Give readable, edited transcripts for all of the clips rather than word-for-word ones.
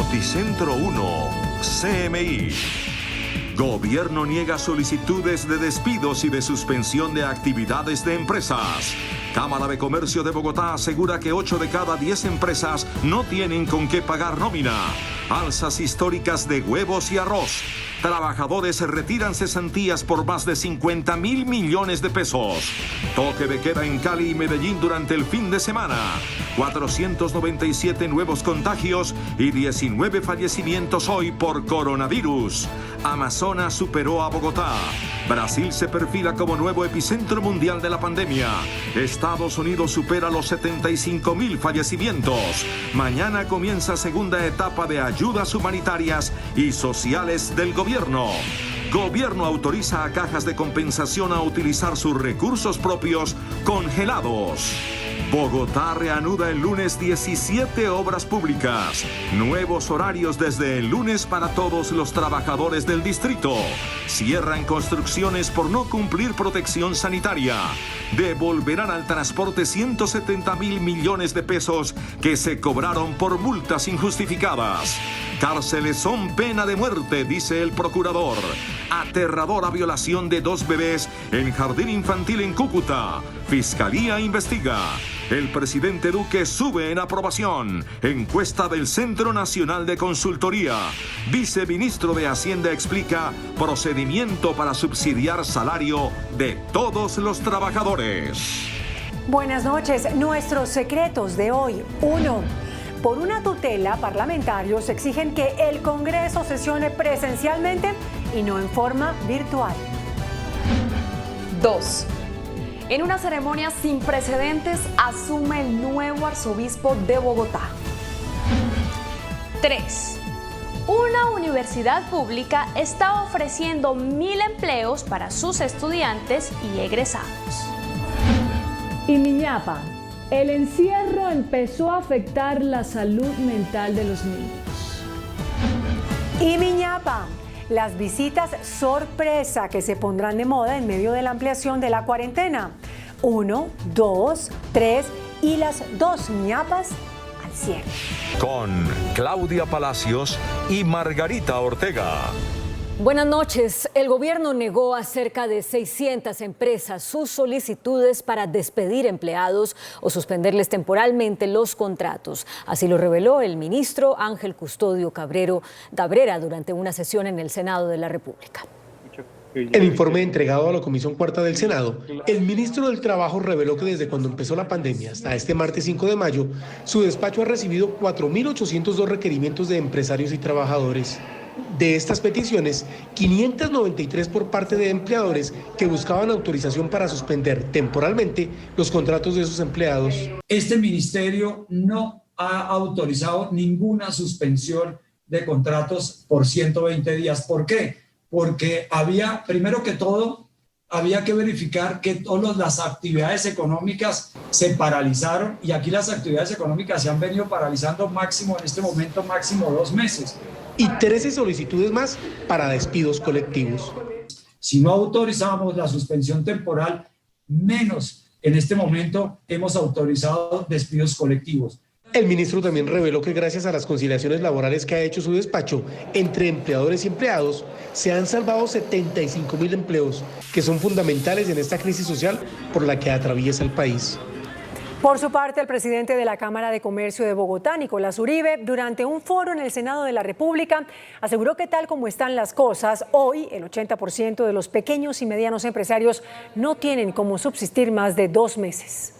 Noticentro 1, CMI. Gobierno niega solicitudes de despidos y de suspensión de actividades de empresas. Cámara de Comercio de Bogotá asegura que 8 de cada 10 empresas no tienen con qué pagar nómina. Alzas históricas de huevos y arroz. Trabajadores retiran cesantías por más de 50.000 millones de pesos. Toque de queda en Cali y Medellín durante el fin de semana. 497 nuevos contagios y 19 fallecimientos hoy por coronavirus. Amazonas superó a Bogotá. Brasil se perfila como nuevo epicentro mundial de la pandemia. Estados Unidos supera los 75.000 fallecimientos. Mañana comienza segunda etapa de ayudas humanitarias y sociales del gobierno. Gobierno autoriza a cajas de compensación a utilizar sus recursos propios congelados. Bogotá reanuda el lunes 17 obras públicas. Nuevos horarios desde el lunes para todos los trabajadores del distrito. Cierran construcciones por no cumplir protección sanitaria. Devolverán al transporte 170.000 millones de pesos que se cobraron por multas injustificadas. Cárceles son pena de muerte, dice el procurador. Aterradora violación de 2 bebés en jardín infantil en Cúcuta. Fiscalía investiga. El presidente Duque sube en aprobación. Encuesta del Centro Nacional de Consultoría. Viceministro de Hacienda explica procedimiento para subsidiar salario de todos los trabajadores. Buenas noches. Nuestros secretos de hoy. 1. Por una tutela, parlamentarios exigen que el Congreso sesione presencialmente y no en forma virtual. 2. En una ceremonia sin precedentes asume el nuevo arzobispo de Bogotá. 3. Una universidad pública está ofreciendo 1.000 empleos para sus estudiantes y egresados. Y Miñapa, el encierro empezó a afectar la salud mental de los niños. Y Miñapa, las visitas sorpresa que se pondrán de moda en medio de la ampliación de la cuarentena. 1, 2, 3 y las 2 ñapas al cierre. Con Claudia Palacios y Margarita Ortega. Buenas noches. El gobierno negó a cerca de 600 empresas sus solicitudes para despedir empleados o suspenderles temporalmente los contratos. Así lo reveló el ministro Ángel Custodio Cabrera durante una sesión en el Senado de la República. En informe entregado a la Comisión Cuarta del Senado, el ministro del Trabajo reveló que desde cuando empezó la pandemia hasta este martes 5 de mayo, su despacho ha recibido 4.802 requerimientos de empresarios y trabajadores. De estas peticiones, 593 por parte de empleadores que buscaban autorización para suspender temporalmente los contratos de sus empleados. Este ministerio no ha autorizado ninguna suspensión de contratos por 120 días. ¿Por qué? Porque primero que todo, había que verificar que todas las actividades económicas se paralizaron y aquí las actividades económicas se han venido paralizando máximo, en este momento, máximo 2 meses. Y 13 solicitudes más para despidos colectivos. Si no autorizamos la suspensión temporal, menos en este momento hemos autorizado despidos colectivos. El ministro también reveló que gracias a las conciliaciones laborales que ha hecho su despacho entre empleadores y empleados, se han salvado 75.000 empleos, que son fundamentales en esta crisis social por la que atraviesa el país. Por su parte, el presidente de la Cámara de Comercio de Bogotá, Nicolás Uribe, durante un foro en el Senado de la República, aseguró que tal como están las cosas, hoy el 80% de los pequeños y medianos empresarios no tienen cómo subsistir más de 2 meses.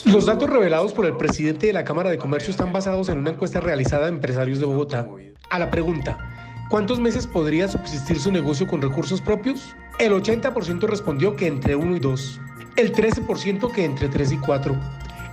Los datos revelados por el presidente de la Cámara de Comercio están basados en una encuesta realizada a empresarios de Bogotá. A la pregunta, ¿cuántos meses podría subsistir su negocio con recursos propios? El 80% respondió que entre 1 y 2, el 13% que entre 3 y 4,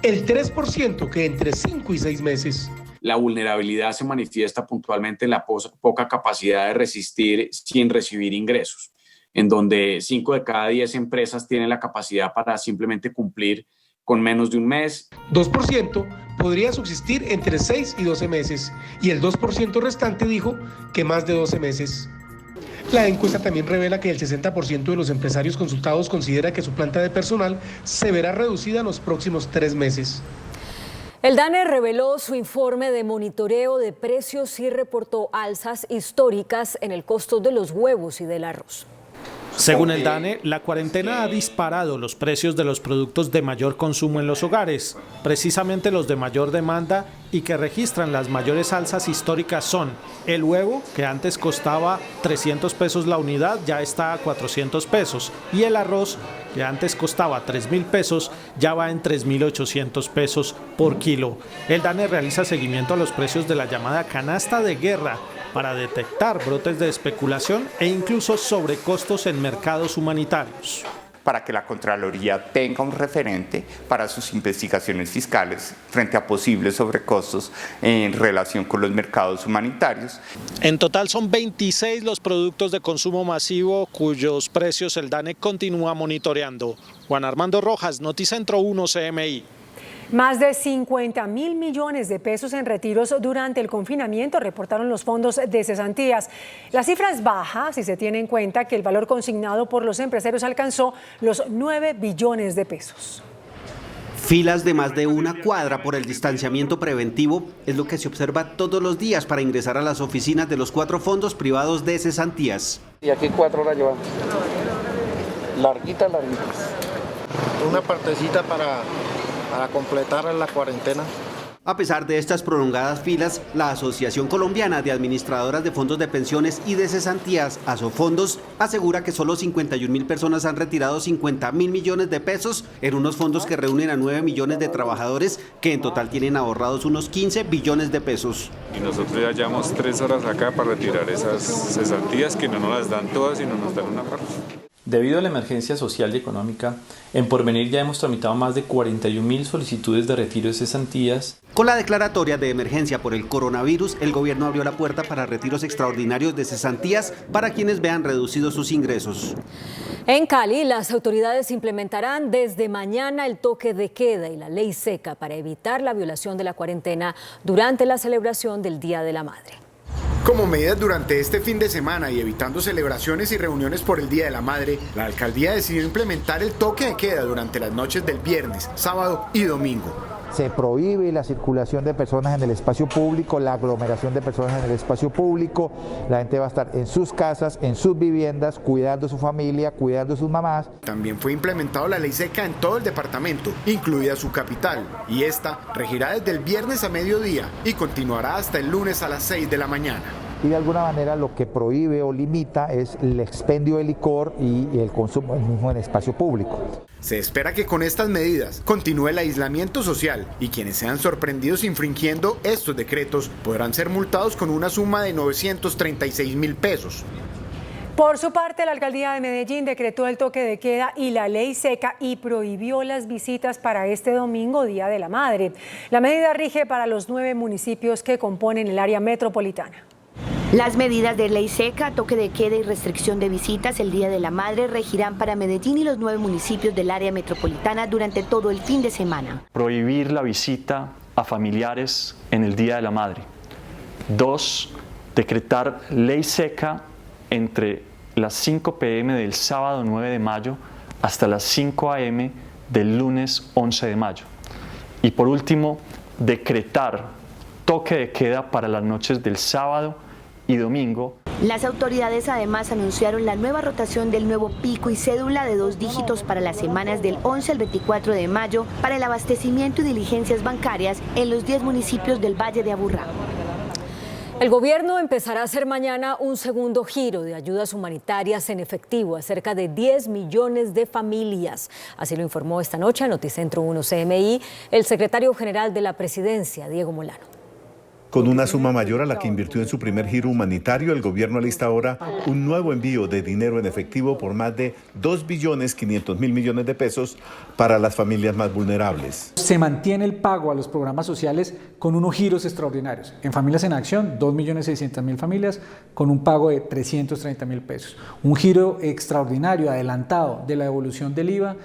el 3% que entre 5 y 6 meses. La vulnerabilidad se manifiesta puntualmente en la poca capacidad de resistir sin recibir ingresos, en donde 5 de cada 10 empresas tienen la capacidad para simplemente cumplir con menos de un mes. 2% podría subsistir entre 6 y 12 meses y el 2% restante dijo que más de 12 meses. La encuesta también revela que el 60% de los empresarios consultados considera que su planta de personal se verá reducida en los próximos 3 meses. El DANE reveló su informe de monitoreo de precios y reportó alzas históricas en el costo de los huevos y del arroz. Según el DANE, la cuarentena ha disparado los precios de los productos de mayor consumo en los hogares. Precisamente los de mayor demanda y que registran las mayores alzas históricas son el huevo, que antes costaba 300 pesos la unidad, ya está a 400 pesos, y el arroz, que antes costaba 3.000 pesos, ya va en 3.800 pesos por kilo. El DANE realiza seguimiento a los precios de la llamada canasta de guerra para detectar brotes de especulación e incluso sobrecostos en mercados humanitarios. Para que la Contraloría tenga un referente para sus investigaciones fiscales frente a posibles sobrecostos en relación con los mercados humanitarios. En total son 26 los productos de consumo masivo cuyos precios el DANE continúa monitoreando. Juan Armando Rojas, Noticentro 1 CMI. Más de 50.000 millones de pesos en retiros durante el confinamiento, reportaron los fondos de cesantías. La cifra es baja si se tiene en cuenta que el valor consignado por los empresarios alcanzó los 9 billones de pesos. Filas de más de una cuadra por el distanciamiento preventivo es lo que se observa todos los días para ingresar a las oficinas de los 4 fondos privados de cesantías. Y aquí 4 horas llevamos. Larguitas. Una partecita para completar la cuarentena. A pesar de estas prolongadas filas, la Asociación Colombiana de Administradoras de Fondos de Pensiones y de Cesantías, Asofondos, asegura que solo 51.000 personas han retirado 50.000 millones de pesos en unos fondos que reúnen a 9 millones de trabajadores que en total tienen ahorrados unos 15 billones de pesos. Y nosotros ya llevamos 3 horas acá para retirar esas cesantías que no nos las dan todas, sino nos dan una parte. Debido a la emergencia social y económica, en Porvenir ya hemos tramitado más de 41.000 solicitudes de retiro de cesantías. Con la declaratoria de emergencia por el coronavirus, el gobierno abrió la puerta para retiros extraordinarios de cesantías para quienes vean reducidos sus ingresos. En Cali, las autoridades implementarán desde mañana el toque de queda y la ley seca para evitar la violación de la cuarentena durante la celebración del Día de la Madre. Como medidas durante este fin de semana y evitando celebraciones y reuniones por el Día de la Madre, la alcaldía decidió implementar el toque de queda durante las noches del viernes, sábado y domingo. Se prohíbe la circulación de personas en el espacio público, la aglomeración de personas en el espacio público. La gente va a estar en sus casas, en sus viviendas, cuidando a su familia, cuidando a sus mamás. También fue implementado la ley seca en todo el departamento, incluida su capital, y esta regirá desde el viernes a mediodía y continuará hasta el lunes a las 6 de la mañana. Y de alguna manera lo que prohíbe o limita es el expendio de licor y el consumo mismo en espacio público. Se espera que con estas medidas continúe el aislamiento social y quienes sean sorprendidos infringiendo estos decretos podrán ser multados con una suma de 936.000 pesos. Por su parte, la alcaldía de Medellín decretó el toque de queda y la ley seca y prohibió las visitas para este domingo, Día de la Madre. La medida rige para los 9 municipios que componen el área metropolitana. Las medidas de ley seca, toque de queda y restricción de visitas el Día de la Madre regirán para Medellín y los 9 municipios del área metropolitana durante todo el fin de semana. Prohibir la visita a familiares en el Día de la Madre. 2. Decretar ley seca entre las 5 p.m. del sábado 9 de mayo hasta las 5 a.m. del lunes 11 de mayo. Y por último, decretar toque de queda para las noches del sábado y domingo. Las autoridades además anunciaron la nueva rotación del nuevo pico y cédula de 2 dígitos para las semanas del 11 al 24 de mayo para el abastecimiento y diligencias bancarias en los 10 municipios del Valle de Aburrá. El gobierno empezará a hacer mañana un segundo giro de ayudas humanitarias en efectivo a cerca de 10 millones de familias. Así lo informó esta noche a Noticentro 1 CMI el secretario general de la Presidencia, Diego Molano. Con una suma mayor a la que invirtió en su primer giro humanitario, el gobierno alista ahora un nuevo envío de dinero en efectivo por más de 2.500.000 millones de pesos para las familias más vulnerables. Se mantiene el pago a los programas sociales con unos giros extraordinarios. En Familias en Acción, 2.600.000 familias con un pago de 330.000 pesos. Un giro extraordinario adelantado de la devolución del IVA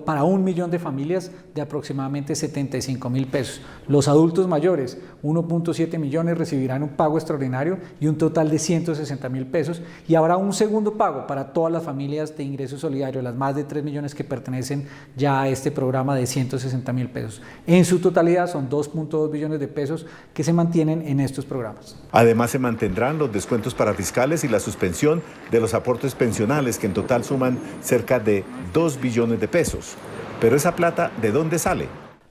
para 1 millón de familias de aproximadamente 75.000 pesos. Los adultos mayores, 1.7 7 millones recibirán un pago extraordinario y un total de 160.000 pesos, y habrá un segundo pago para todas las familias de ingreso solidario, las más de 3 millones que pertenecen ya a este programa de 160.000 pesos. En su totalidad son 2.2 billones de pesos que se mantienen en estos programas. Además, se mantendrán los descuentos para fiscales y la suspensión de los aportes pensionales, que en total suman cerca de 2 billones de pesos. Pero esa plata, ¿de dónde sale?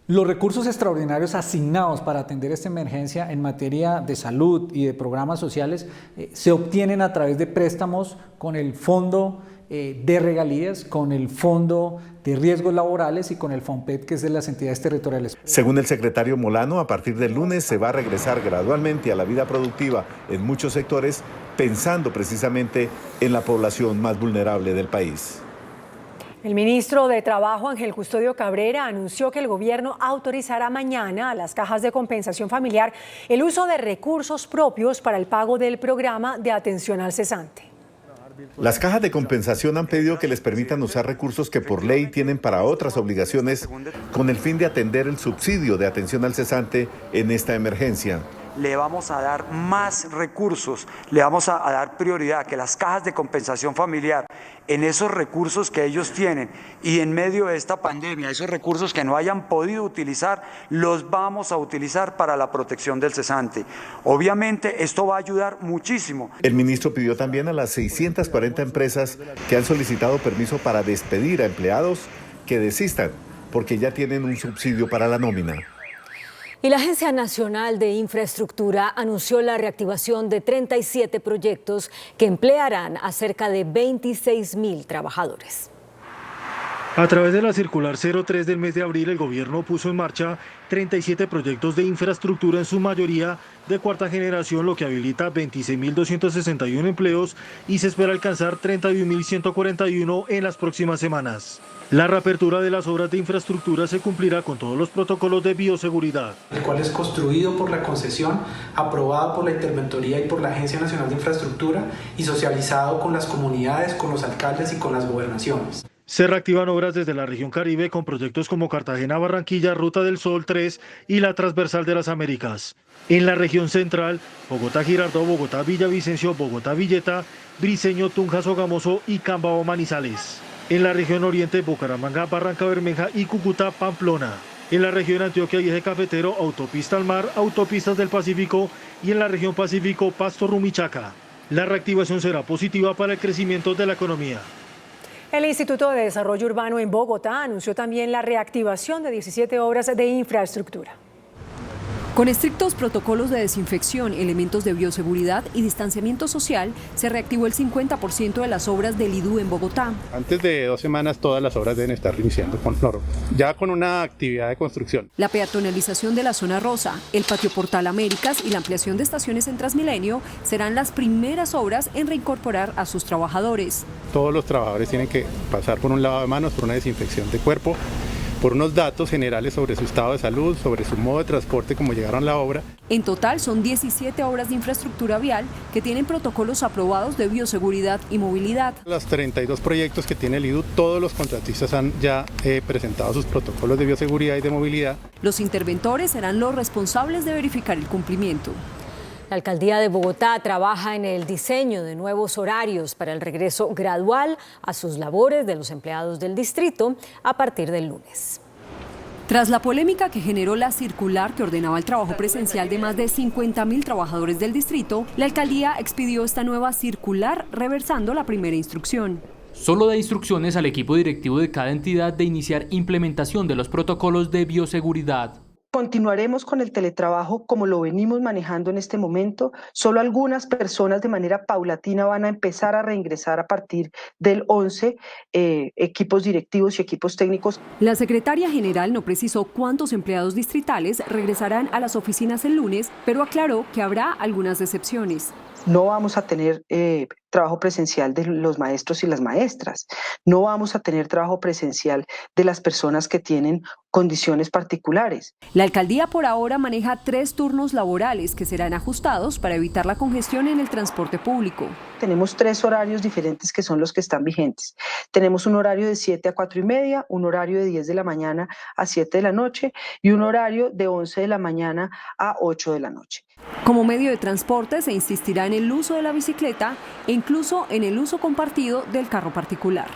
Los recursos extraordinarios asignados para atender esta emergencia en materia de salud y de programas sociales se obtienen a través de préstamos con el Fondo de Regalías, con el Fondo de Riesgos Laborales y con el FONPED, que es de las entidades territoriales. Según el secretario Molano, a partir del lunes se va a regresar gradualmente a la vida productiva en muchos sectores, pensando precisamente en la población más vulnerable del país. El ministro de Trabajo, Ángel Custodio Cabrera, anunció que el gobierno autorizará mañana a las cajas de compensación familiar el uso de recursos propios para el pago del programa de atención al cesante. Las cajas de compensación han pedido que les permitan usar recursos que por ley tienen para otras obligaciones, con el fin de atender el subsidio de atención al cesante en esta emergencia. Le vamos a dar más recursos, le vamos a dar prioridad a que las cajas de compensación familiar, en esos recursos que ellos tienen y en medio de esta pandemia, esos recursos que no hayan podido utilizar, los vamos a utilizar para la protección del cesante. Obviamente esto va a ayudar muchísimo. El ministro pidió también a las 640 empresas que han solicitado permiso para despedir a empleados que desistan, porque ya tienen un subsidio para la nómina. Y la Agencia Nacional de Infraestructura anunció la reactivación de 37 proyectos que emplearán a cerca de 26.000 trabajadores. A través de la circular 03 del mes de abril, el gobierno puso en marcha 37 proyectos de infraestructura, en su mayoría de cuarta generación, lo que habilita 26.261 empleos y se espera alcanzar 31.141 en las próximas semanas. La reapertura de las obras de infraestructura se cumplirá con todos los protocolos de bioseguridad. El cual es construido por la concesión, aprobado por la Interventoría y por la Agencia Nacional de Infraestructura y socializado con las comunidades, con los alcaldes y con las gobernaciones. Se reactivan obras desde la región Caribe con proyectos como Cartagena-Barranquilla, Ruta del Sol 3 y la Transversal de las Américas. En la región central, Bogotá-Girardot, Bogotá-Villavicencio, Bogotá-Villeta, Briceño-Tunja, Sogamoso y Cambao-Manizales. En la región oriente, Bucaramanga, Barranca Bermeja y Cúcuta, Pamplona. En la región Antioquia y Eje Cafetero, Autopista al Mar, Autopistas del Pacífico y en la región Pacífico, Pasto, Rumichaca. La reactivación será positiva para el crecimiento de la economía. El Instituto de Desarrollo Urbano en Bogotá anunció también la reactivación de 17 obras de infraestructura. Con estrictos protocolos de desinfección, elementos de bioseguridad y distanciamiento social, se reactivó el 50% de las obras del IDU en Bogotá. Antes de 2 semanas todas las obras deben estar reiniciando ya con una actividad de construcción. La peatonalización de la zona rosa, el patio Portal Américas y la ampliación de estaciones en Transmilenio serán las primeras obras en reincorporar a sus trabajadores. Todos los trabajadores tienen que pasar por un lavado de manos, por una desinfección de cuerpo, por unos datos generales sobre su estado de salud, sobre su modo de transporte, como llegaron a la obra. En total son 17 obras de infraestructura vial que tienen protocolos aprobados de bioseguridad y movilidad. Los 32 proyectos que tiene el IDU, todos los contratistas han ya presentado sus protocolos de bioseguridad y de movilidad. Los interventores serán los responsables de verificar el cumplimiento. La Alcaldía de Bogotá trabaja en el diseño de nuevos horarios para el regreso gradual a sus labores de los empleados del distrito a partir del lunes. Tras la polémica que generó la circular que ordenaba el trabajo presencial de más de 50.000 trabajadores del distrito, la alcaldía expidió esta nueva circular reversando la primera instrucción. Solo da instrucciones al equipo directivo de cada entidad de iniciar implementación de los protocolos de bioseguridad. Continuaremos con el teletrabajo como lo venimos manejando en este momento. Solo algunas personas de manera paulatina van a empezar a reingresar a partir del 11, equipos directivos y equipos técnicos. La secretaria general no precisó cuántos empleados distritales regresarán a las oficinas el lunes, pero aclaró que habrá algunas excepciones. No vamos a tener trabajo presencial de los maestros y las maestras. No vamos a tener trabajo presencial de las personas que tienen condiciones particulares. La alcaldía por ahora maneja 3 turnos laborales que serán ajustados para evitar la congestión en el transporte público. Tenemos 3 horarios diferentes que son los que están vigentes. Tenemos un horario de 7 a 4:30, un horario de 10 de la mañana a 7 de la noche y un horario de 11 de la mañana a 8 de la noche. Como medio de transporte se insistirá en el uso de la bicicleta e incluso en el uso compartido del carro particular.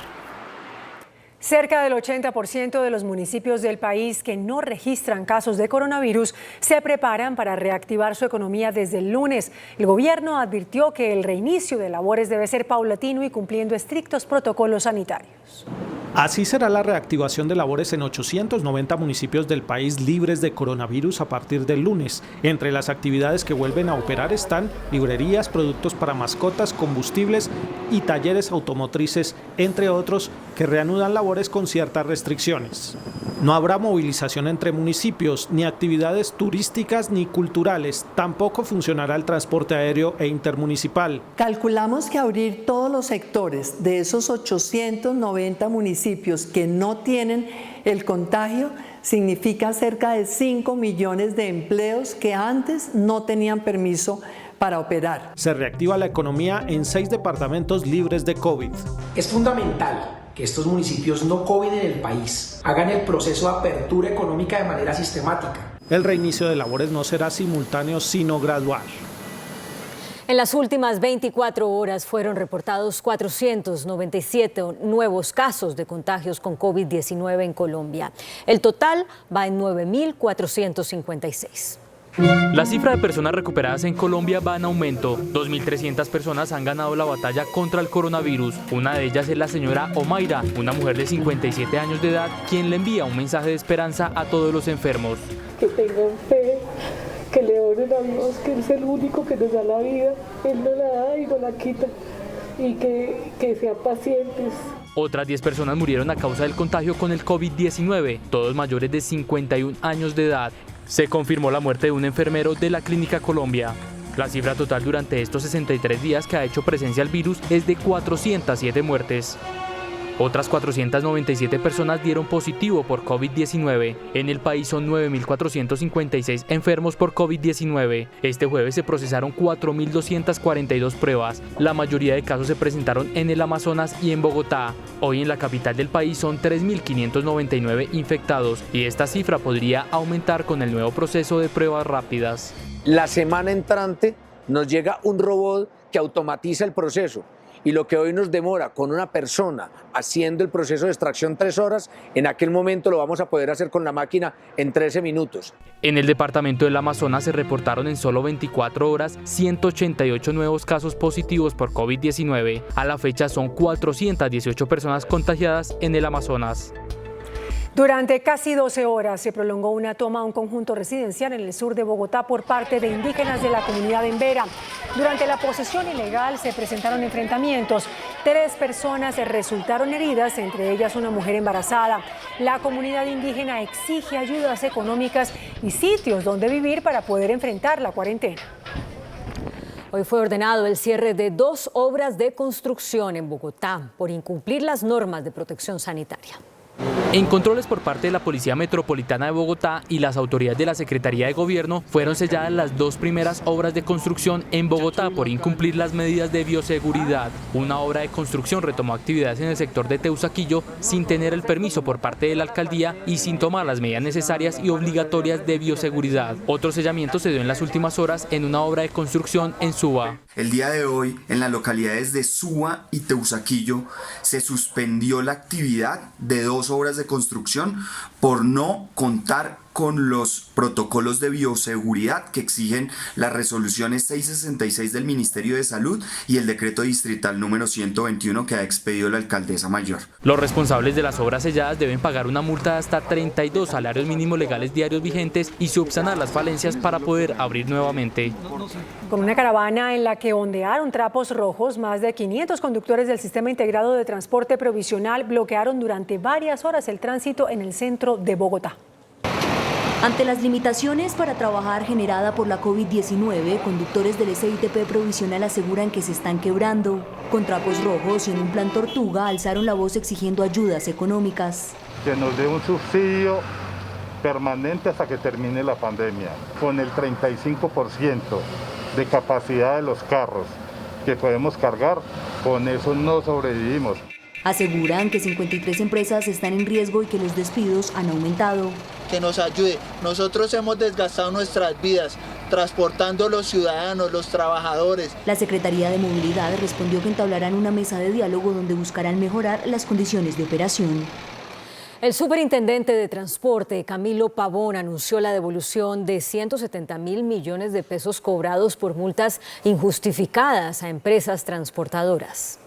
Cerca del 80% de los municipios del país que no registran casos de coronavirus se preparan para reactivar su economía desde el lunes. El gobierno advirtió que el reinicio de labores debe ser paulatino y cumpliendo estrictos protocolos sanitarios. Así será la reactivación de labores en 890 municipios del país libres de coronavirus a partir del lunes. Entre las actividades que vuelven a operar están librerías, productos para mascotas, combustibles y talleres automotrices, entre otros, que reanudan labores con ciertas restricciones. No habrá movilización entre municipios, ni actividades turísticas ni culturales. Tampoco funcionará el transporte aéreo e intermunicipal. Calculamos que abrir todos los sectores de esos 890 municipios que no tienen el contagio significa cerca de 5 millones de empleos que antes no tenían permiso para operar. Se reactiva la economía en 6 departamentos libres de COVID. Es fundamental que estos municipios no COVID en el país hagan el proceso de apertura económica de manera sistemática. El reinicio de labores no será simultáneo, sino gradual. En las últimas 24 horas fueron reportados 497 nuevos casos de contagios con COVID-19 en Colombia. El total va en 9.456. La cifra de personas recuperadas en Colombia va en aumento. 2.300 personas han ganado la batalla contra el coronavirus. Una de ellas es la señora Omaira, una mujer de 57 años de edad, quien le envía un mensaje de esperanza a todos los enfermos. Que tengan fe, que le oren a Dios, que Él es el único que nos da la vida. Él no la da y no la quita. Y que sean pacientes. Otras 10 personas murieron a causa del contagio con el COVID-19, todos mayores de 51 años de edad. Se confirmó la muerte de un enfermero de la Clínica Colombia. La cifra total durante estos 63 días que ha hecho presencia el virus es de 407 muertes. Otras 497 personas dieron positivo por COVID-19. En el país son 9.456 enfermos por COVID-19. Este jueves se procesaron 4.242 pruebas. La mayoría de casos se presentaron en el Amazonas y en Bogotá. Hoy en la capital del país son 3.599 infectados y esta cifra podría aumentar con el nuevo proceso de pruebas rápidas. La semana entrante nos llega un robot que automatiza el proceso. Y lo que hoy nos demora con una persona haciendo el proceso de extracción 3 horas, en aquel momento lo vamos a poder hacer con la máquina en 13 minutos. En el departamento del Amazonas se reportaron en solo 24 horas 188 nuevos casos positivos por COVID-19. A la fecha son 418 personas contagiadas en el Amazonas. Durante casi 12 horas se prolongó una toma a un conjunto residencial en el sur de Bogotá por parte de indígenas de la comunidad Embera. Durante la posesión ilegal se presentaron enfrentamientos. 3 personas resultaron heridas, entre ellas una mujer embarazada. La comunidad indígena exige ayudas económicas y sitios donde vivir para poder enfrentar la cuarentena. Hoy fue ordenado el cierre de 2 obras de construcción en Bogotá por incumplir las normas de protección sanitaria. En controles por parte de la Policía Metropolitana de Bogotá y las autoridades de la Secretaría de Gobierno fueron selladas las 2 primeras obras de construcción en Bogotá por incumplir las medidas de bioseguridad. Una obra de construcción retomó actividades en el sector de Teusaquillo sin tener el permiso por parte de la alcaldía y sin tomar las medidas necesarias y obligatorias de bioseguridad. Otro sellamiento se dio en las últimas horas en una obra de construcción en Suba. El día de hoy, en las localidades de Suba y Teusaquillo, se suspendió la actividad de 2 obras de construcción por no contar con los protocolos de bioseguridad que exigen las resoluciones 666 del Ministerio de Salud y el decreto distrital número 121 que ha expedido la alcaldesa mayor. Los responsables de las obras selladas deben pagar una multa de hasta 32 salarios mínimos legales diarios vigentes y subsanar las falencias para poder abrir nuevamente. Con una caravana en la que ondearon trapos rojos, más de 500 conductores del Sistema Integrado de Transporte Provisional bloquearon durante varias horas el tránsito en el centro de Bogotá. Ante las limitaciones para trabajar generada por la COVID-19, conductores del SITP provisional aseguran que se están quebrando. Con trapos rojos y en un plan tortuga alzaron la voz exigiendo ayudas económicas. Que nos dé un subsidio permanente hasta que termine la pandemia, con el 35% de capacidad de los carros que podemos cargar, con eso no sobrevivimos. Aseguran que 53 empresas están en riesgo y que los despidos han aumentado. Que nos ayude. Nosotros hemos desgastado nuestras vidas transportando los ciudadanos, los trabajadores. La Secretaría de Movilidad respondió que entablarán una mesa de diálogo donde buscarán mejorar las condiciones de operación. El superintendente de Transporte, Camilo Pavón, anunció la devolución de 170.000 millones de pesos cobrados por multas injustificadas a empresas transportadoras.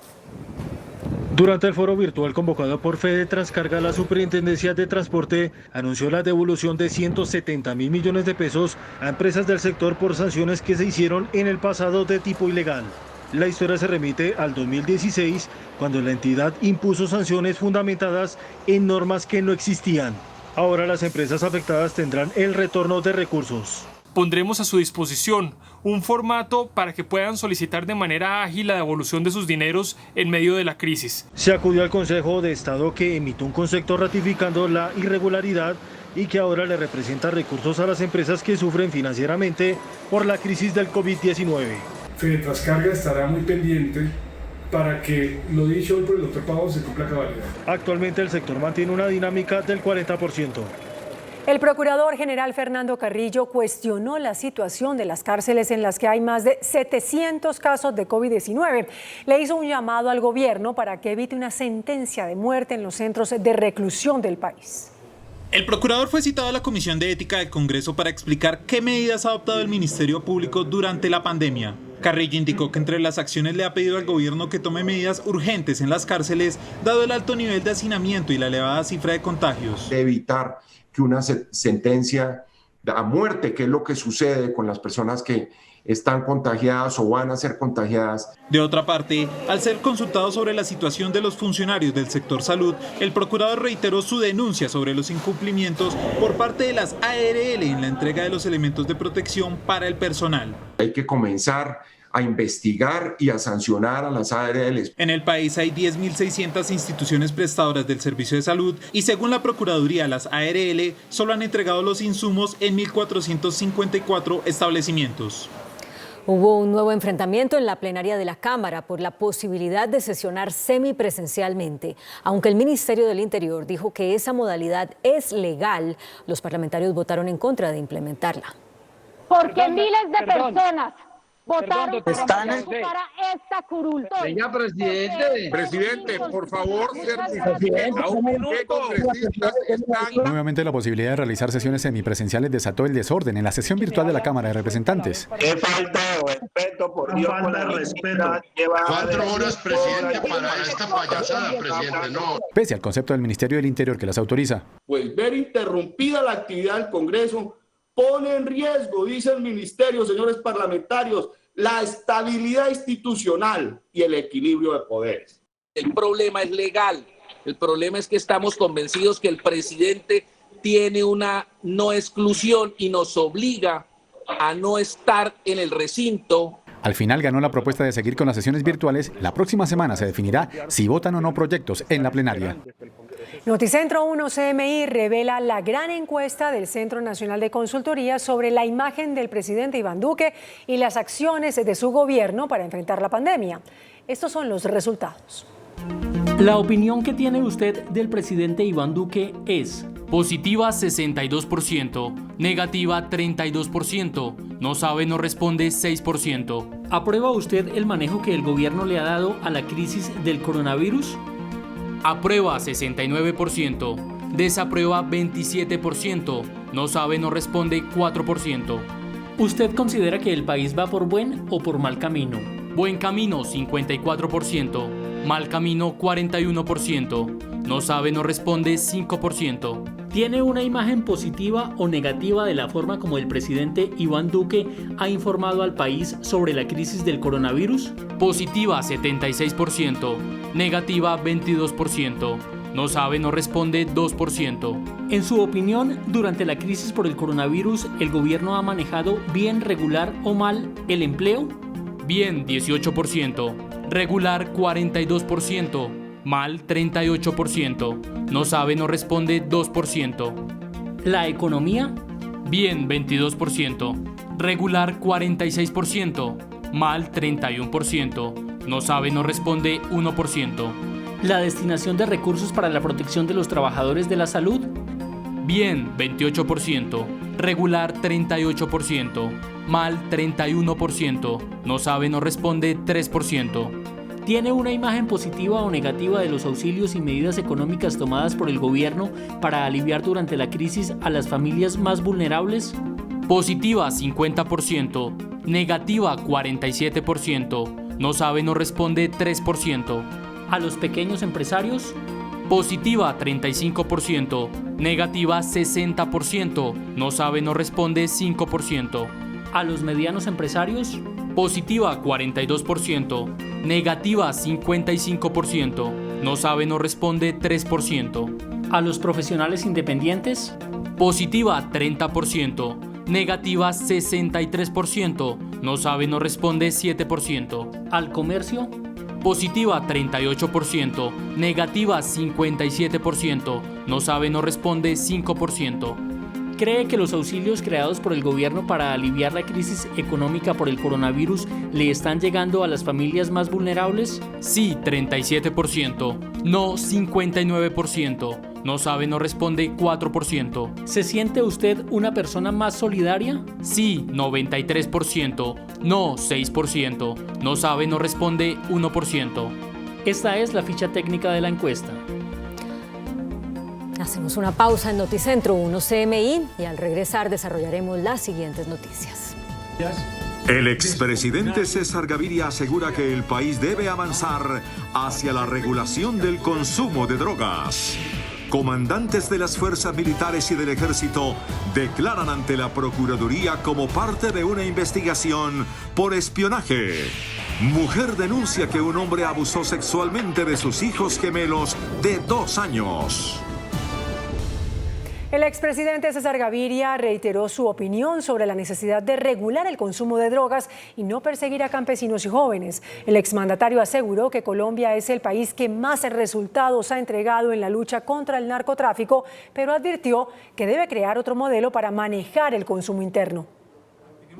Durante el foro virtual convocado por Fede Transcarga, la Superintendencia de Transporte anunció la devolución de 170.000 millones de pesos a empresas del sector por sanciones que se hicieron en el pasado de tipo ilegal. La historia se remite al 2016, cuando la entidad impuso sanciones fundamentadas en normas que no existían. Ahora las empresas afectadas tendrán el retorno de recursos. Pondremos a su disposición un formato para que puedan solicitar de manera ágil la devolución de sus dineros en medio de la crisis. Se acudió al Consejo de Estado, que emitió un concepto ratificando la irregularidad y que ahora le representa recursos a las empresas que sufren financieramente por la crisis del COVID-19. Fede Transcarga estará muy pendiente para que lo dicho hoy por el doctor Pavón se cumpla a cabalidad. Actualmente el sector mantiene una dinámica del 40%. El procurador general Fernando Carrillo cuestionó la situación de las cárceles en las que hay más de 700 casos de COVID-19. Le hizo un llamado al gobierno para que evite una sentencia de muerte en los centros de reclusión del país. El procurador fue citado a la Comisión de Ética del Congreso para explicar qué medidas ha adoptado el Ministerio Público durante la pandemia. Carrillo indicó que entre las acciones le ha pedido al gobierno que tome medidas urgentes en las cárceles, dado el alto nivel de hacinamiento y la elevada cifra de contagios. De evitar que una sentencia a muerte, que es lo que sucede con las personas que están contagiadas o van a ser contagiadas. De otra parte, al ser consultado sobre la situación de los funcionarios del sector salud, el procurador reiteró su denuncia sobre los incumplimientos por parte de las ARL en la entrega de los elementos de protección para el personal. Hay que comenzar a investigar y a sancionar a las ARLs. En el país hay 10.600 instituciones prestadoras del servicio de salud y según la Procuraduría, las ARL solo han entregado los insumos en 1.454 establecimientos. Hubo un nuevo enfrentamiento en la plenaria de la Cámara por la posibilidad de sesionar semipresencialmente. Aunque el Ministerio del Interior dijo que esa modalidad es legal, los parlamentarios votaron en contra de implementarla. Porque miles de personas votaron para esta curul. Señor presidente, por favor, Nuevamente la posibilidad de realizar sesiones semipresenciales desató el desorden en la sesión virtual de la Cámara de Representantes. Qué falta de respeto, por Dios, por la respeto. 4 horas, presidente, para esta payasada, presidente, no. Pese al concepto del Ministerio del Interior que las autoriza. Pues ver interrumpida la actividad del Congreso pone en riesgo, dice el ministerio, señores parlamentarios, la estabilidad institucional y el equilibrio de poderes. El problema es legal, el problema es que estamos convencidos que el presidente tiene una no exclusión y nos obliga a no estar en el recinto. Al final ganó la propuesta de seguir con las sesiones virtuales. La próxima semana se definirá si votan o no proyectos en la plenaria. Noticentro 1 CMI revela la gran encuesta del Centro Nacional de Consultoría sobre la imagen del presidente Iván Duque y las acciones de su gobierno para enfrentar la pandemia. Estos son los resultados. La opinión que tiene usted del presidente Iván Duque es: positiva 62%, negativa 32%, no sabe, no responde 6%. ¿Aprueba usted el manejo que el gobierno le ha dado a la crisis del coronavirus? Aprueba 69%, desaprueba 27%, no sabe, no responde 4%. ¿Usted considera que el país va por buen o por mal camino? Buen camino 54%, mal camino 41%, no sabe, no responde 5%. ¿Tiene una imagen positiva o negativa de la forma como el presidente Iván Duque ha informado al país sobre la crisis del coronavirus? Positiva 76%, negativa 22%, no sabe, no responde 2%. En su opinión, durante la crisis por el coronavirus, ¿el gobierno ha manejado bien, regular o mal el empleo? Bien 18%, regular 42%, mal 38%, no sabe, no responde 2%. ¿La economía? Bien 22%, regular 46%, mal 31%, no sabe, no responde 1%. ¿La destinación de recursos para la protección de los trabajadores de la salud? Bien 28%, regular 38%, mal 31%, no sabe, no responde 3%. ¿Tiene una imagen positiva o negativa de los auxilios y medidas económicas tomadas por el gobierno para aliviar durante la crisis a las familias más vulnerables? Positiva 50%, negativa 47%, no sabe, no responde 3%. ¿A los pequeños empresarios? Positiva 35%, negativa 60%, no sabe, no responde 5%. ¿A los medianos empresarios? Positiva 42%, negativa 55%, no sabe, no responde 3%. ¿A los profesionales independientes? Positiva 30%, negativa 63%, no sabe, no responde 7%. ¿Al comercio? Positiva 38%, negativa 57%, no sabe, no responde 5%. ¿Cree que los auxilios creados por el gobierno para aliviar la crisis económica por el coronavirus le están llegando a las familias más vulnerables? Sí, 37%, no 59%, no sabe, no responde 4%. ¿Se siente usted una persona más solidaria? Sí, 93%, no 6%, no sabe, no responde 1%. Esta es la ficha técnica de la encuesta. Hacemos una pausa en Noticentro 1 CMI y al regresar desarrollaremos las siguientes noticias. El expresidente César Gaviria asegura que el país debe avanzar hacia la regulación del consumo de drogas. Comandantes de las fuerzas militares y del ejército declaran ante la Procuraduría como parte de una investigación por espionaje. Mujer denuncia que un hombre abusó sexualmente de sus hijos gemelos de 2 años. El expresidente César Gaviria reiteró su opinión sobre la necesidad de regular el consumo de drogas y no perseguir a campesinos y jóvenes. El exmandatario aseguró que Colombia es el país que más resultados ha entregado en la lucha contra el narcotráfico, pero advirtió que debe crear otro modelo para manejar el consumo interno.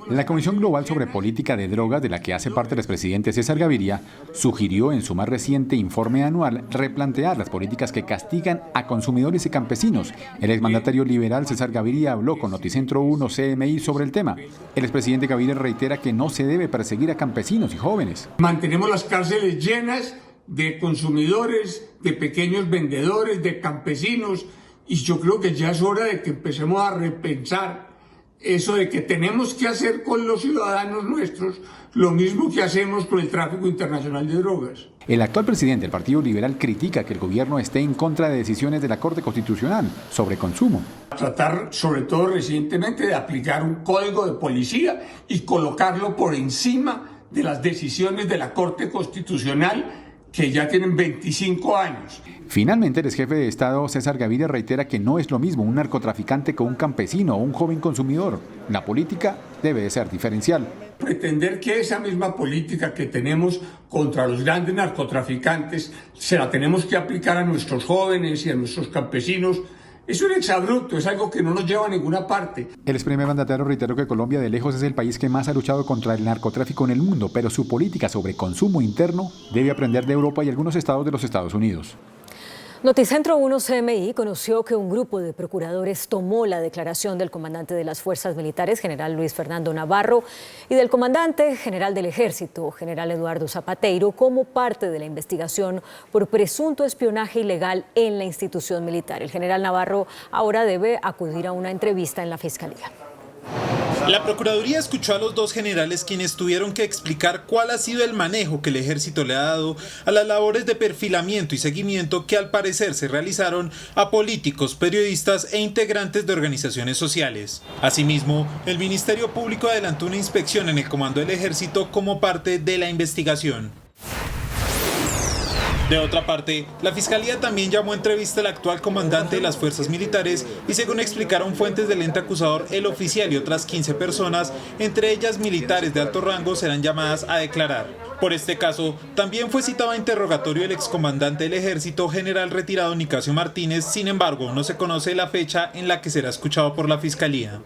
La Comisión Global sobre Política de Drogas, de la que hace parte el expresidente César Gaviria, sugirió en su más reciente informe anual replantear las políticas que castigan a consumidores y campesinos. El exmandatario liberal César Gaviria habló con Noticentro 1 CMI sobre el tema. El expresidente Gaviria reitera que no se debe perseguir a campesinos y jóvenes. Mantenemos las cárceles llenas de consumidores, de pequeños vendedores, de campesinos, y yo creo que ya es hora de que empecemos a repensar eso de que tenemos que hacer con los ciudadanos nuestros lo mismo que hacemos con el tráfico internacional de drogas. El actual presidente del Partido Liberal critica que el gobierno esté en contra de decisiones de la Corte Constitucional sobre consumo. Tratar, sobre todo recientemente, de aplicar un código de policía y colocarlo por encima de las decisiones de la Corte Constitucional, que ya tienen 25 años. Finalmente, el exjefe de Estado, César Gaviria, reitera que no es lo mismo un narcotraficante que un campesino o un joven consumidor. La política debe de ser diferencial. Pretender que esa misma política que tenemos contra los grandes narcotraficantes se la tenemos que aplicar a nuestros jóvenes y a nuestros campesinos es un exabrupto, es algo que no nos lleva a ninguna parte. El ex primer mandatario reiteró que Colombia de lejos es el país que más ha luchado contra el narcotráfico en el mundo, pero su política sobre consumo interno debe aprender de Europa y algunos estados de los Estados Unidos. Noticentro 1 CMI conoció que un grupo de procuradores tomó la declaración del comandante de las Fuerzas Militares, general Luis Fernando Navarro, y del comandante general del Ejército, general Eduardo Zapateiro, como parte de la investigación por presunto espionaje ilegal en la institución militar. El general Navarro ahora debe acudir a una entrevista en la Fiscalía. La Procuraduría escuchó a los dos generales quienes tuvieron que explicar cuál ha sido el manejo que el Ejército le ha dado a las labores de perfilamiento y seguimiento que al parecer se realizaron a políticos, periodistas e integrantes de organizaciones sociales. Asimismo, el Ministerio Público adelantó una inspección en el Comando del Ejército como parte de la investigación. De otra parte, la Fiscalía también llamó a entrevista al actual comandante de las Fuerzas Militares y según explicaron fuentes del ente acusador, el oficial y otras 15 personas, entre ellas militares de alto rango, serán llamadas a declarar. Por este caso, también fue citado a interrogatorio el excomandante del Ejército, general retirado Nicasio Martínez, sin embargo, no se conoce la fecha en la que será escuchado por la Fiscalía.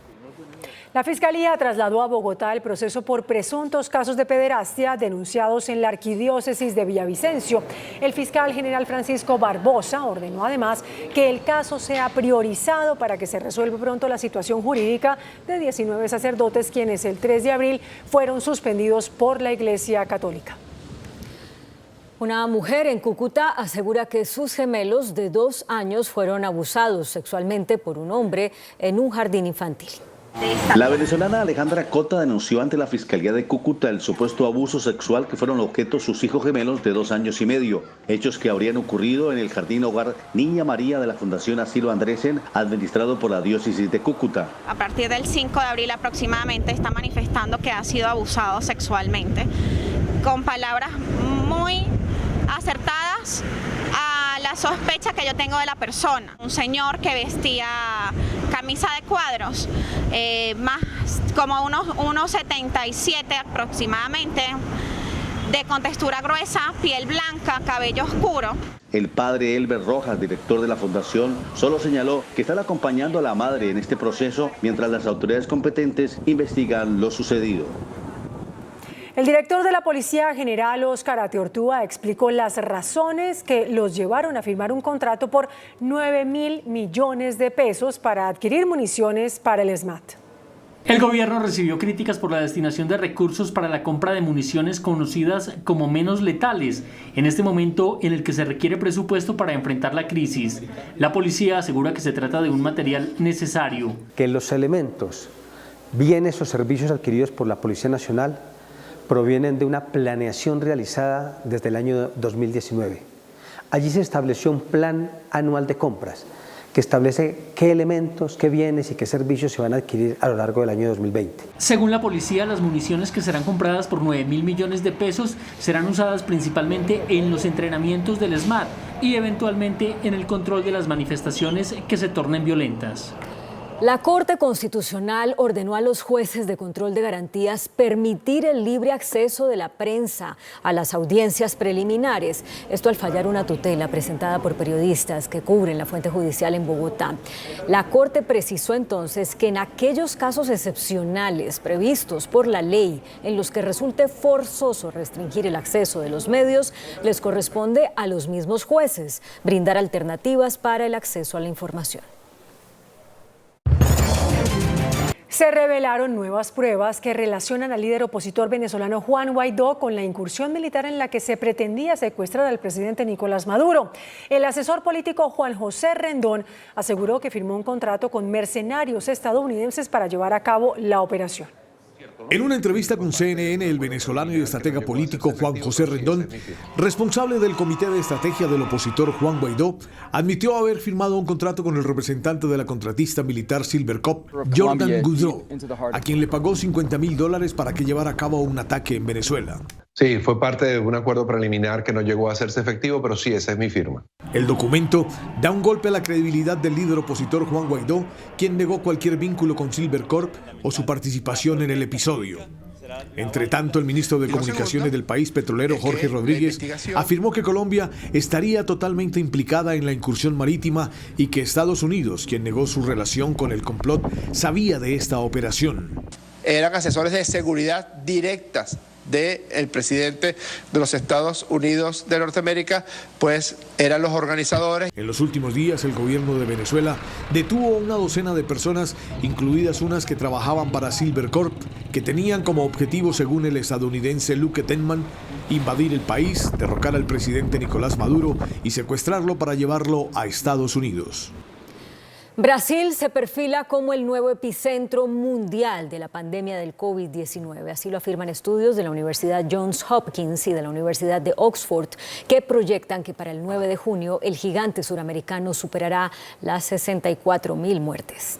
La Fiscalía trasladó a Bogotá el proceso por presuntos casos de pederastia denunciados en la arquidiócesis de Villavicencio. El fiscal general Francisco Barbosa ordenó además que el caso sea priorizado para que se resuelva pronto la situación jurídica de 19 sacerdotes quienes el 3 de abril fueron suspendidos por la Iglesia Católica. Una mujer en Cúcuta asegura que sus gemelos de 2 años fueron abusados sexualmente por un hombre en un jardín infantil. La venezolana Alejandra Cota denunció ante la Fiscalía de Cúcuta el supuesto abuso sexual que fueron objeto sus hijos gemelos de 2 años y medio, hechos que habrían ocurrido en el jardín hogar Niña María de la Fundación Asilo Andresen, administrado por la diócesis de Cúcuta. A partir del 5 de abril aproximadamente está manifestando que ha sido abusado sexualmente, con palabras muy acertadas a la sospecha que yo tengo de la persona. Un señor que vestía camisa de cuadros, más como unos 77 aproximadamente, de contextura gruesa, piel blanca, cabello oscuro. El padre Elber Rojas, director de la fundación, solo señaló que están acompañando a la madre en este proceso mientras las autoridades competentes investigan lo sucedido. El director de la Policía General, Óscar Ateortúa, explicó las razones que los llevaron a firmar un contrato por 9.000 millones de pesos para adquirir municiones para el SMAT. El gobierno recibió críticas por la destinación de recursos para la compra de municiones conocidas como menos letales, en este momento en el que se requiere presupuesto para enfrentar la crisis. La policía asegura que se trata de un material necesario. Que los elementos, bienes o servicios adquiridos por la Policía Nacional provienen de una planeación realizada desde el año 2019. Allí se estableció un plan anual de compras que establece qué elementos, qué bienes y qué servicios se van a adquirir a lo largo del año 2020. Según la policía, las municiones que serán compradas por 9.000 millones de pesos serán usadas principalmente en los entrenamientos del SMAT y eventualmente en el control de las manifestaciones que se tornen violentas. La Corte Constitucional ordenó a los jueces de control de garantías permitir el libre acceso de la prensa a las audiencias preliminares. Esto al fallar una tutela presentada por periodistas que cubren la fuente judicial en Bogotá. La Corte precisó entonces que en aquellos casos excepcionales previstos por la ley en los que resulte forzoso restringir el acceso de los medios, les corresponde a los mismos jueces brindar alternativas para el acceso a la información. Se revelaron nuevas pruebas que relacionan al líder opositor venezolano Juan Guaidó con la incursión militar en la que se pretendía secuestrar al presidente Nicolás Maduro. El asesor político Juan José Rendón aseguró que firmó un contrato con mercenarios estadounidenses para llevar a cabo la operación. En una entrevista con CNN, el venezolano y estratega político Juan José Rendón, responsable del Comité de Estrategia del opositor Juan Guaidó, admitió haber firmado un contrato con el representante de la contratista militar Silvercorp, Jordan Goudreau, a quien le pagó $50.000 para que llevara a cabo un ataque en Venezuela. Sí, fue parte de un acuerdo preliminar que no llegó a hacerse efectivo, pero sí, esa es mi firma. El documento da un golpe a la credibilidad del líder opositor Juan Guaidó, quien negó cualquier vínculo con Silvercorp o su participación en el episodio. Entre tanto, el ministro de Comunicaciones del país petrolero, Jorge Rodríguez, afirmó que Colombia estaría totalmente implicada en la incursión marítima y que Estados Unidos, quien negó su relación con el complot, sabía de esta operación. Eran asesores de seguridad directas del presidente de los Estados Unidos de Norteamérica, pues eran los organizadores. En los últimos días, el gobierno de Venezuela detuvo a una docena de personas, incluidas unas que trabajaban para Silvercorp, que tenían como objetivo, según el estadounidense Luke Tenman, invadir el país, derrocar al presidente Nicolás Maduro y secuestrarlo para llevarlo a Estados Unidos. Brasil se perfila como el nuevo epicentro mundial de la pandemia del COVID-19. Así lo afirman estudios de la Universidad Johns Hopkins y de la Universidad de Oxford, que proyectan que para el 9 de junio el gigante suramericano superará las 64.000 muertes.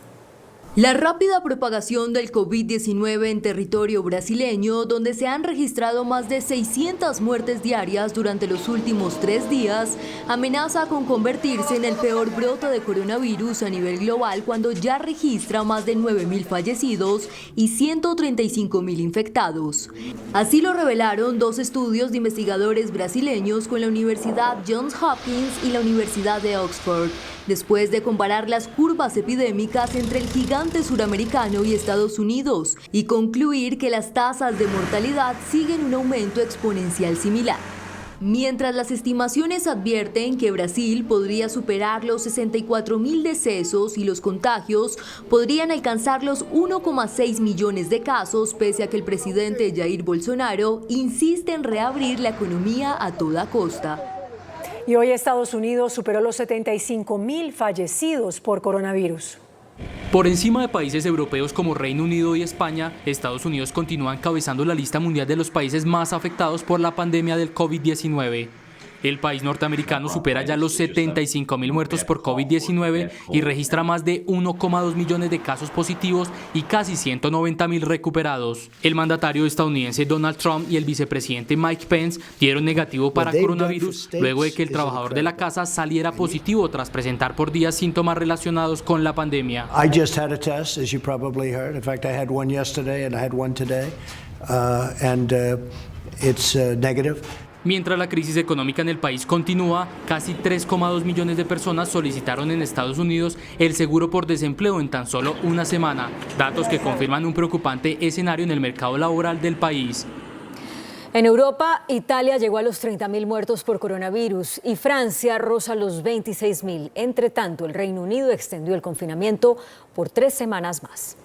La rápida propagación del COVID-19 en territorio brasileño, donde se han registrado más de 600 muertes diarias durante los últimos 3 días, amenaza con convertirse en el peor brote de coronavirus a nivel global cuando ya registra más de 9.000 fallecidos y 135.000 infectados. Así lo revelaron 2 estudios de investigadores brasileños con la Universidad Johns Hopkins y la Universidad de Oxford, después de comparar las curvas epidémicas entre el gigante gigante suramericano y Estados Unidos, y concluir que las tasas de mortalidad siguen un aumento exponencial similar. Mientras las estimaciones advierten que Brasil podría superar los 64.000 decesos y los contagios podrían alcanzar los 1,6 millones de casos, pese a que el presidente Jair Bolsonaro insiste en reabrir la economía a toda costa. Y hoy Estados Unidos superó los 75.000 fallecidos por coronavirus. Por encima de países europeos como Reino Unido y España, Estados Unidos continúa encabezando la lista mundial de los países más afectados por la pandemia del COVID-19. El país norteamericano supera ya los 75.000 muertos por COVID-19 y registra más de 1,2 millones de casos positivos y casi 190.000 recuperados. El mandatario estadounidense Donald Trump y el vicepresidente Mike Pence dieron negativo para coronavirus luego de que el trabajador de la casa saliera positivo tras presentar por días síntomas relacionados con la pandemia. I just had a test, as you probably heard. In fact, I had one yesterday and I had one today, it's negative. Mientras la crisis económica en el país continúa, casi 3,2 millones de personas solicitaron en Estados Unidos el seguro por desempleo en tan solo una semana, datos que confirman un preocupante escenario en el mercado laboral del país. En Europa, Italia llegó a los 30.000 muertos por coronavirus y Francia roza los 26.000. Entre tanto, el Reino Unido extendió el confinamiento por 3 semanas más.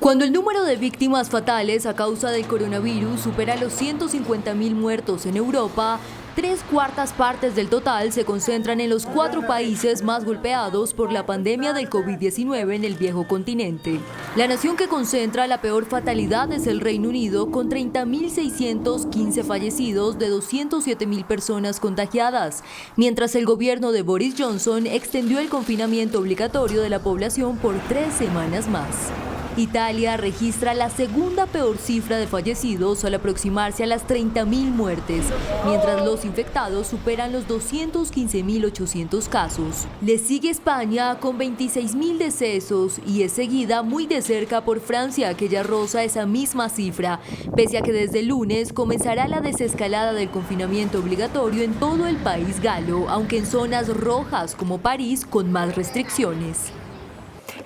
Cuando el número de víctimas fatales a causa del coronavirus supera los 150.000 muertos en Europa, 3/4 partes del total se concentran en los 4 países más golpeados por la pandemia del COVID-19 en el viejo continente. La nación que concentra la peor fatalidad es el Reino Unido, con 30.615 fallecidos de 207.000 personas contagiadas, mientras el gobierno de Boris Johnson extendió el confinamiento obligatorio de la población por 3 semanas más. Italia registra la segunda peor cifra de fallecidos al aproximarse a las 30.000 muertes, mientras los infectados superan los 215.800 casos. Le sigue España con 26.000 decesos y es seguida muy de cerca por Francia, que ya roza esa misma cifra, pese a que desde el lunes comenzará la desescalada del confinamiento obligatorio en todo el país galo, aunque en zonas rojas como París con más restricciones.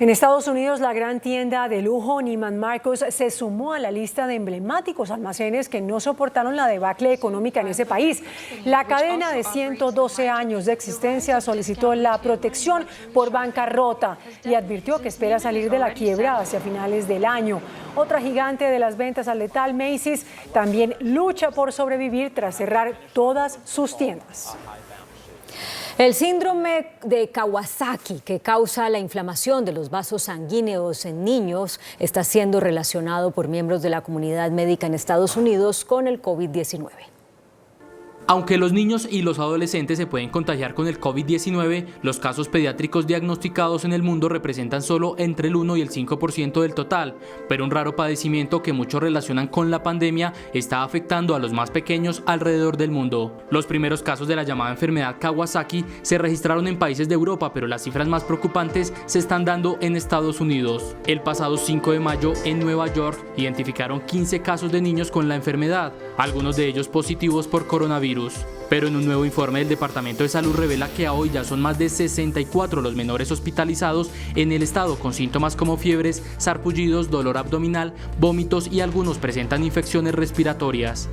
En Estados Unidos, la gran tienda de lujo Neiman Marcus se sumó a la lista de emblemáticos almacenes que no soportaron la debacle económica en ese país. La cadena de 112 años de existencia solicitó la protección por bancarrota y advirtió que espera salir de la quiebra hacia finales del año. Otra gigante de las ventas al letal, Macy's, también lucha por sobrevivir tras cerrar todas sus tiendas. El síndrome de Kawasaki, que causa la inflamación de los vasos sanguíneos en niños, está siendo relacionado por miembros de la comunidad médica en Estados Unidos con el COVID-19. Aunque los niños y los adolescentes se pueden contagiar con el COVID-19, los casos pediátricos diagnosticados en el mundo representan solo entre el 1 y el 5% del total, pero un raro padecimiento que muchos relacionan con la pandemia está afectando a los más pequeños alrededor del mundo. Los primeros casos de la llamada enfermedad Kawasaki se registraron en países de Europa, pero las cifras más preocupantes se están dando en Estados Unidos. El pasado 5 de mayo en Nueva York identificaron 15 casos de niños con la enfermedad, algunos de ellos positivos por coronavirus. Pero en un nuevo informe del Departamento de Salud revela que a hoy ya son más de 64 los menores hospitalizados en el estado con síntomas como fiebres, sarpullidos, dolor abdominal, vómitos y algunos presentan infecciones respiratorias.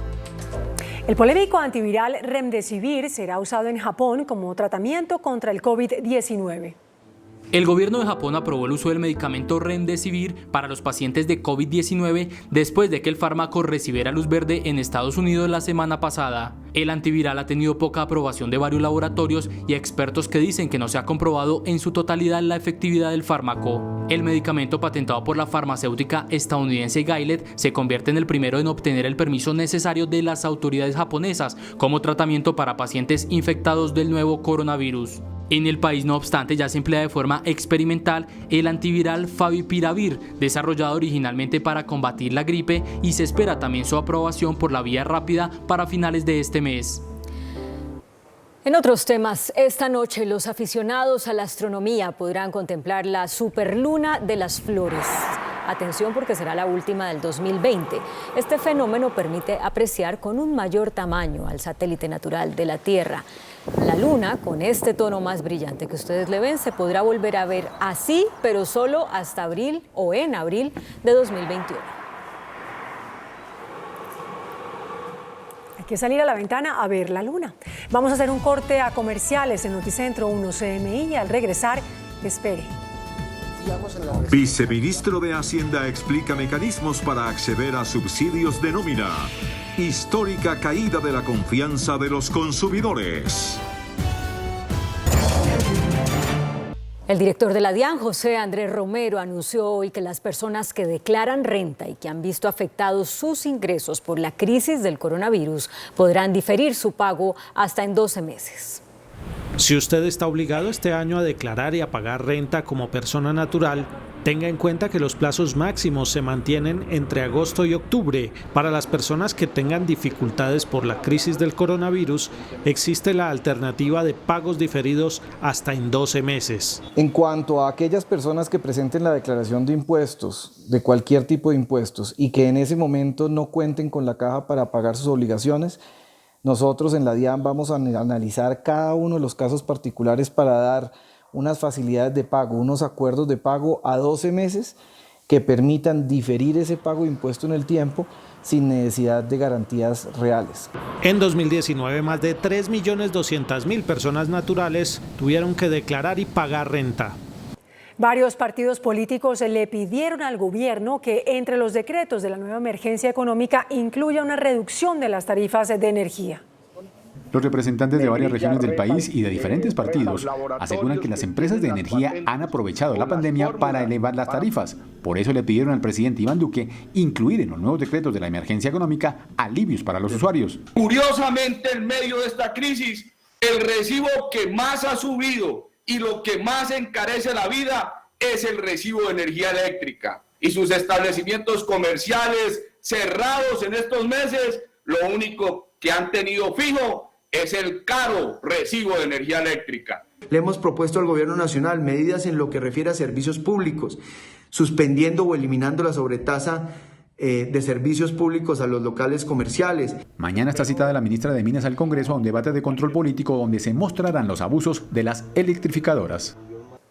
El polémico antiviral Remdesivir será usado en Japón como tratamiento contra el COVID-19. El gobierno de Japón aprobó el uso del medicamento Remdesivir para los pacientes de COVID-19 después de que el fármaco recibiera luz verde en Estados Unidos la semana pasada. El antiviral ha tenido poca aprobación de varios laboratorios y expertos que dicen que no se ha comprobado en su totalidad la efectividad del fármaco. El medicamento patentado por la farmacéutica estadounidense Gilead se convierte en el primero en obtener el permiso necesario de las autoridades japonesas como tratamiento para pacientes infectados del nuevo coronavirus. En el país, no obstante, ya se emplea de forma experimental el antiviral Favipiravir, desarrollado originalmente para combatir la gripe, y se espera también su aprobación por la vía rápida para finales de este mes. En otros temas, esta noche los aficionados a la astronomía podrán contemplar la superluna de las flores. Atención porque será la última del 2020. Este fenómeno permite apreciar con un mayor tamaño al satélite natural de la Tierra. La Luna, con este tono más brillante que ustedes le ven, se podrá volver a ver así, pero solo hasta abril o en abril de 2021. Hay que salir a la ventana a ver la luna. Vamos a hacer un corte a comerciales en Noticentro 1 CMI y al regresar, espere. Viceministro de Hacienda explica mecanismos para acceder a subsidios de nómina. Histórica caída de la confianza de los consumidores. El director de la DIAN, José Andrés Romero, anunció hoy que las personas que declaran renta y que han visto afectados sus ingresos por la crisis del coronavirus podrán diferir su pago hasta en 12 meses. Si usted está obligado este año a declarar y a pagar renta como persona natural, tenga en cuenta que los plazos máximos se mantienen entre agosto y octubre. Para las personas que tengan dificultades por la crisis del coronavirus, existe la alternativa de pagos diferidos hasta en 12 meses. En cuanto a aquellas personas que presenten la declaración de impuestos, de cualquier tipo de impuestos, y que en ese momento no cuenten con la caja para pagar sus obligaciones, nosotros en la DIAN vamos a analizar cada uno de los casos particulares para dar unas facilidades de pago, unos acuerdos de pago a 12 meses que permitan diferir ese pago de impuesto en el tiempo sin necesidad de garantías reales. En 2019, más de 3.200.000 personas naturales tuvieron que declarar y pagar renta. Varios partidos políticos le pidieron al gobierno que entre los decretos de la nueva emergencia económica incluya una reducción de las tarifas de energía. Los representantes de varias regiones del país y de diferentes partidos aseguran que las empresas de energía han aprovechado la pandemia para elevar las tarifas. Por eso le pidieron al presidente Iván Duque incluir en los nuevos decretos de la emergencia económica alivios para los usuarios. Curiosamente, en medio de esta crisis, el recibo que más ha subido y lo que más encarece la vida es el recibo de energía eléctrica. Y sus establecimientos comerciales cerrados en estos meses, lo único que han tenido fijo es el caro recibo de energía eléctrica. Le hemos propuesto al Gobierno Nacional medidas en lo que refiere a servicios públicos, suspendiendo o eliminando la sobretasa de servicios públicos a los locales comerciales. Mañana está citada la ministra de Minas al Congreso a un debate de control político donde se mostrarán los abusos de las electrificadoras.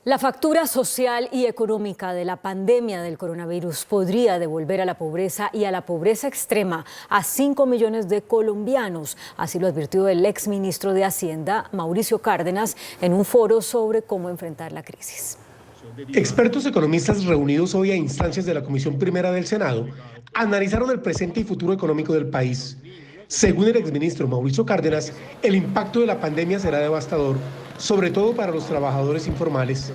La factura social y económica de la pandemia del coronavirus podría devolver a la pobreza y a la pobreza extrema a 5 millones de colombianos. Así lo advirtió el exministro de Hacienda, Mauricio Cárdenas, en un foro sobre cómo enfrentar la crisis. Expertos economistas reunidos hoy a instancias de la Comisión Primera del Senado analizaron el presente y futuro económico del país. Según el exministro Mauricio Cárdenas, el impacto de la pandemia será devastador, sobre todo para los trabajadores informales.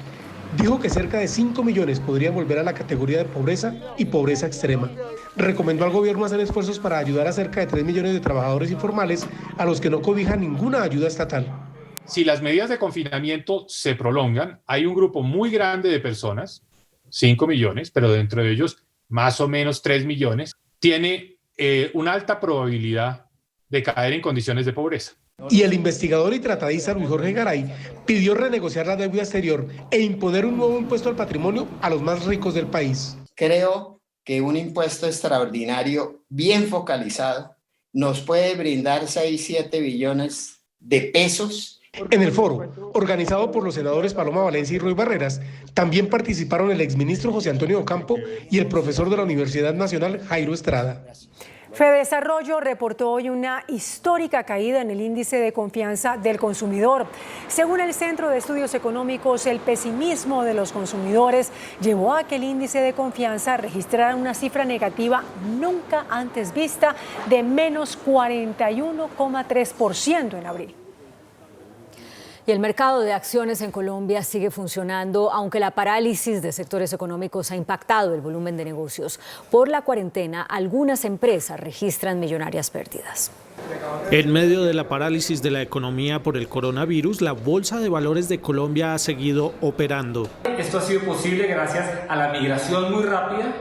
Dijo que cerca de 5 millones podrían volver a la categoría de pobreza y pobreza extrema. Recomendó al gobierno hacer esfuerzos para ayudar a cerca de 3 millones de trabajadores informales a los que no cobijan ninguna ayuda estatal. Si las medidas de confinamiento se prolongan, hay un grupo muy grande de personas, 5 millones, pero dentro de ellos más o menos 3 millones, tiene una alta probabilidad de caer en condiciones de pobreza. Y el investigador y tratadista Luis Jorge Garay pidió renegociar la deuda exterior e imponer un nuevo impuesto al patrimonio a los más ricos del país. Creo que un impuesto extraordinario bien focalizado nos puede brindar 6-7 billones de pesos. En el foro, organizado por los senadores Paloma Valencia y Roy Barreras, también participaron el exministro José Antonio Ocampo y el profesor de la Universidad Nacional, Jairo Estrada. Fedesarrollo reportó hoy una histórica caída en el índice de confianza del consumidor. Según el Centro de Estudios Económicos, el pesimismo de los consumidores llevó a que el índice de confianza registrara una cifra negativa nunca antes vista de menos 41,3% en abril. Y el mercado de acciones en Colombia sigue funcionando, aunque la parálisis de sectores económicos ha impactado el volumen de negocios. Por la cuarentena, algunas empresas registran millonarias pérdidas. En medio de la parálisis de la economía por el coronavirus, la Bolsa de Valores de Colombia ha seguido operando. Esto ha sido posible gracias a la migración muy rápida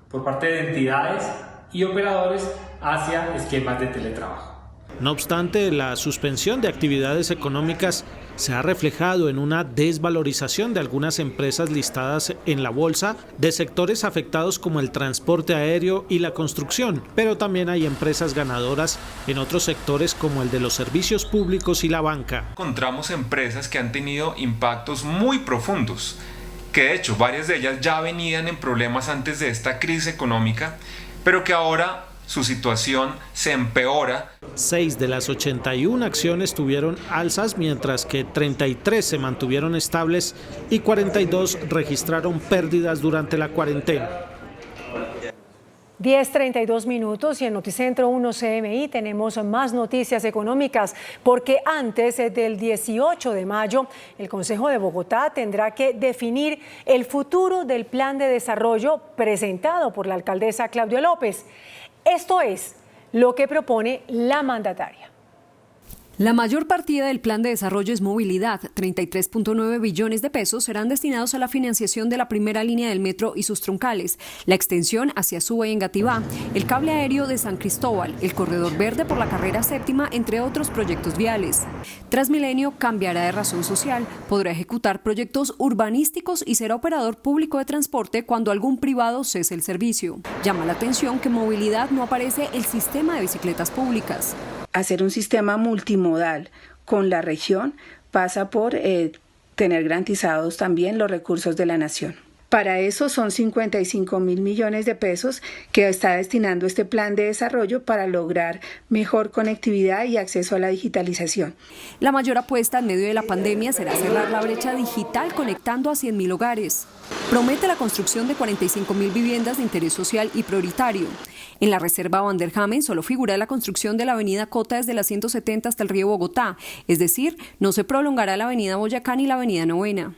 por parte de entidades y operadores hacia esquemas de teletrabajo. No obstante, la suspensión de actividades económicas se ha reflejado en una desvalorización de algunas empresas listadas en la bolsa de sectores afectados como el transporte aéreo y la construcción, pero también hay empresas ganadoras en otros sectores como el de los servicios públicos y la banca. Encontramos empresas que han tenido impactos muy profundos, que de hecho varias de ellas ya venían en problemas antes de esta crisis económica, pero que ahora su situación se empeora. 6 de las 81 acciones tuvieron alzas, mientras que 33 se mantuvieron estables y 42 registraron pérdidas durante la cuarentena. 10:32 minutos y en Noticentro 1 CMI tenemos más noticias económicas, porque antes del 18 de mayo el Consejo de Bogotá tendrá que definir el futuro del plan de desarrollo presentado por la alcaldesa Claudia López. Esto es lo que propone la mandataria. La mayor partida del Plan de Desarrollo es movilidad. 33.9 billones de pesos serán destinados a la financiación de la primera línea del metro y sus troncales, la extensión hacia Suba y Engativá, el cable aéreo de San Cristóbal, el corredor verde por la carrera séptima, entre otros proyectos viales. Transmilenio cambiará de razón social, podrá ejecutar proyectos urbanísticos y será operador público de transporte cuando algún privado cese el servicio. Llama la atención que en movilidad no aparece el sistema de bicicletas públicas. Hacer un sistema multimodal con la región pasa por tener garantizados también los recursos de la nación. Para eso son 55.000 millones de pesos que está destinando este plan de desarrollo para lograr mejor conectividad y acceso a la digitalización. La mayor apuesta en medio de la pandemia será cerrar la brecha digital conectando a 100.000 hogares. Promete la construcción de 45.000 viviendas de interés social y prioritario. En la reserva Vanderhamen solo figura la construcción de la avenida Cota desde la 170 hasta el río Bogotá, es decir, no se prolongará la avenida Boyacá ni la avenida Novena.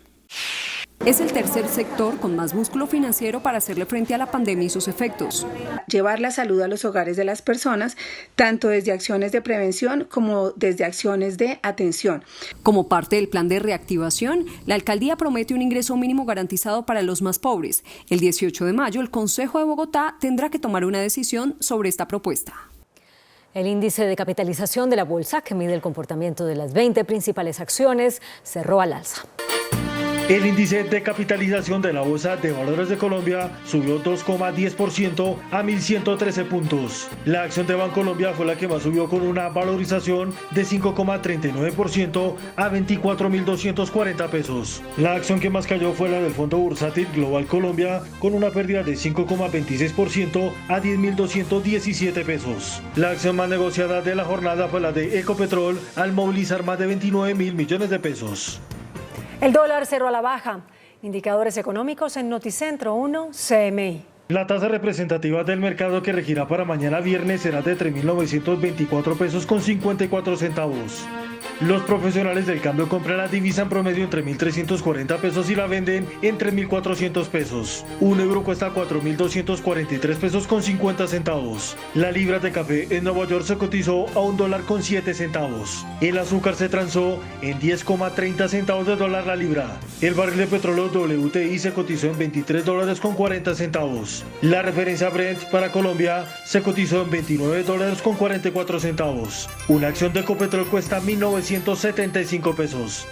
Es el tercer sector con más músculo financiero para hacerle frente a la pandemia y sus efectos. Llevar la salud a los hogares de las personas, tanto desde acciones de prevención como desde acciones de atención. Como parte del plan de reactivación, la alcaldía promete un ingreso mínimo garantizado para los más pobres. El 18 de mayo, el Consejo de Bogotá tendrá que tomar una decisión sobre esta propuesta. El índice de capitalización de la bolsa, que mide el comportamiento de las 20 principales acciones, cerró al alza. El índice de capitalización de la Bolsa de Valores de Colombia subió 2,10% a 1.113 puntos. La acción de Bancolombia fue la que más subió con una valorización de 5,39% a 24.240 pesos. La acción que más cayó fue la del Fondo Bursátil Global Colombia con una pérdida de 5,26% a 10.217 pesos. La acción más negociada de la jornada fue la de Ecopetrol al movilizar más de 29.000 millones de pesos. El dólar cerró a la baja. Indicadores económicos en Noticentro 1 CMI. La tasa representativa del mercado que regirá para mañana viernes será de 3.924 pesos con 54 centavos. Los profesionales del cambio compran la divisa en promedio en 3.340 pesos y la venden en 3.400 pesos. Un euro cuesta 4.243 pesos con 50 centavos. La libra de café en Nueva York se cotizó a $1.07. El azúcar se transó en 10,30 centavos de dólar la libra. El barril de petróleo WTI se cotizó en $23.40. La referencia Brent para Colombia se cotizó en $29.44. Una acción de Ecopetrol cuesta 1.975 pesos.